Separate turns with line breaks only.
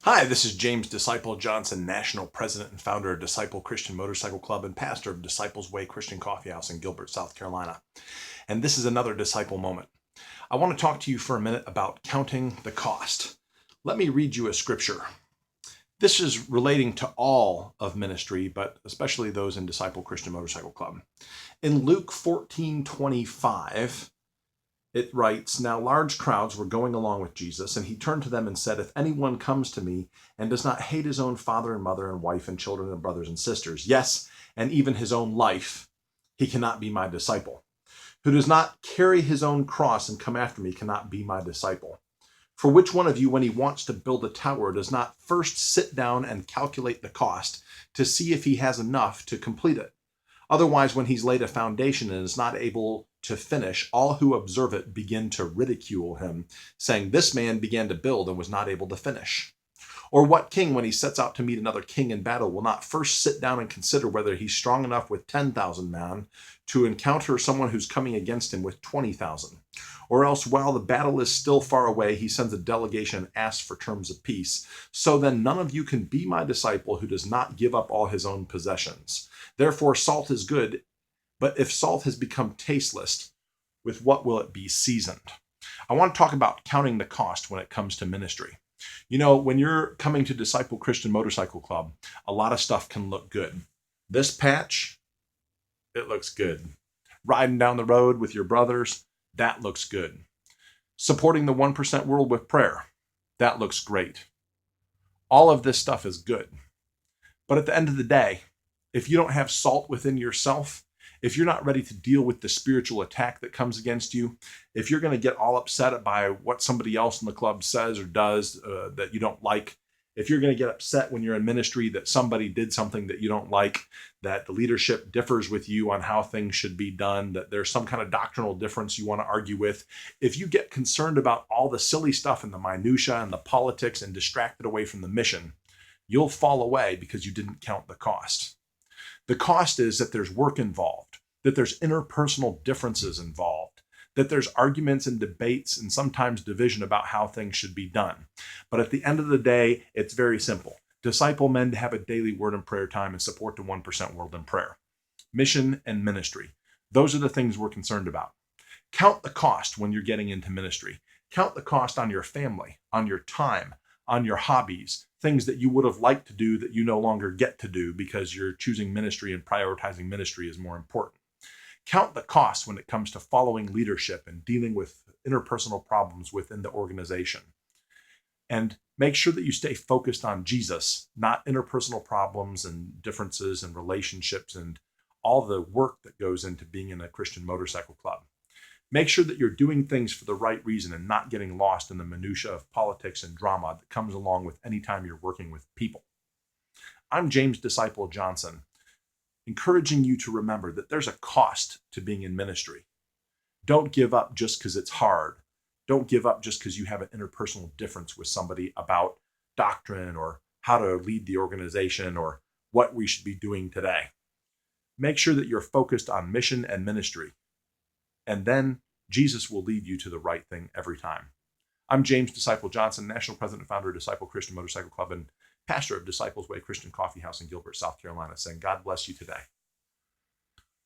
Hi, this is James Disciple Johnson, National President and founder of Disciple Christian Motorcycle Club and pastor of Disciples Way Christian Coffee House in Gilbert, South Carolina. And this is another disciple moment. I want to talk to you for a minute about counting the cost. Let me read you a scripture. This is relating to all of ministry, but especially those in Disciple Christian Motorcycle Club. In Luke 14:25, it writes, "Now large crowds were going along with Jesus, and he turned to them and said, 'If anyone comes to me and does not hate his own father and mother and wife and children and brothers and sisters, yes, and even his own life, he cannot be my disciple. Who does not carry his own cross and come after me cannot be my disciple. For which one of you, when he wants to build a tower, does not first sit down and calculate the cost to see if he has enough to complete it? Otherwise, when he's laid a foundation and is not able to finish, all who observe it begin to ridicule him, saying, 'This man began to build and was not able to finish.' Or what king, when he sets out to meet another king in battle, will not first sit down and consider whether he's strong enough with 10,000 men to encounter someone who's coming against him with 20,000? Or else, while the battle is still far away, he sends a delegation and asks for terms of peace. So then none of you can be my disciple who does not give up all his own possessions. Therefore, salt is good, but if salt has become tasteless, with what will it be seasoned?" I want to talk about counting the cost when it comes to ministry. You know, when you're coming to Disciple Christian Motorcycle Club, a lot of stuff can look good. This patch, it looks good. Riding down the road with your brothers, that looks good. Supporting the 1% world with prayer, that looks great. All of this stuff is good. But at the end of the day, if you don't have salt within yourself, if you're not ready to deal with the spiritual attack that comes against you, if you're going to get all upset by what somebody else in the club says or does that you don't like, if you're going to get upset when you're in ministry that somebody did something that you don't like, that the leadership differs with you on how things should be done, that there's some kind of doctrinal difference you want to argue with, if you get concerned about all the silly stuff and the minutia and the politics and distracted away from the mission, you'll fall away because you didn't count the cost. The cost is that there's work involved, that there's interpersonal differences involved, that there's arguments and debates and sometimes division about how things should be done. But at the end of the day, it's very simple. Disciple men to have a daily word and prayer time and support the 1% world in prayer. Mission and ministry. Those are the things we're concerned about. Count the cost when you're getting into ministry. Count the cost on your family, on your time, on your hobbies, things that you would have liked to do that you no longer get to do because you're choosing ministry and prioritizing ministry is more important. Count the cost when it comes to following leadership and dealing with interpersonal problems within the organization. And make sure that you stay focused on Jesus, not interpersonal problems and differences and relationships and all the work that goes into being in a Christian motorcycle club. Make sure that you're doing things for the right reason and not getting lost in the minutia of politics and drama that comes along with any time you're working with people. I'm James Disciple Johnson, encouraging you to remember that there's a cost to being in ministry. Don't give up just because it's hard. Don't give up just because you have an interpersonal difference with somebody about doctrine or how to lead the organization or what we should be doing today. Make sure that you're focused on mission and ministry. And then Jesus will lead you to the right thing every time. I'm James Disciple Johnson, National President and founder of Disciple Christian Motorcycle Club and pastor of Disciples Way Christian Coffee House in Gilbert, South Carolina, saying God bless you today.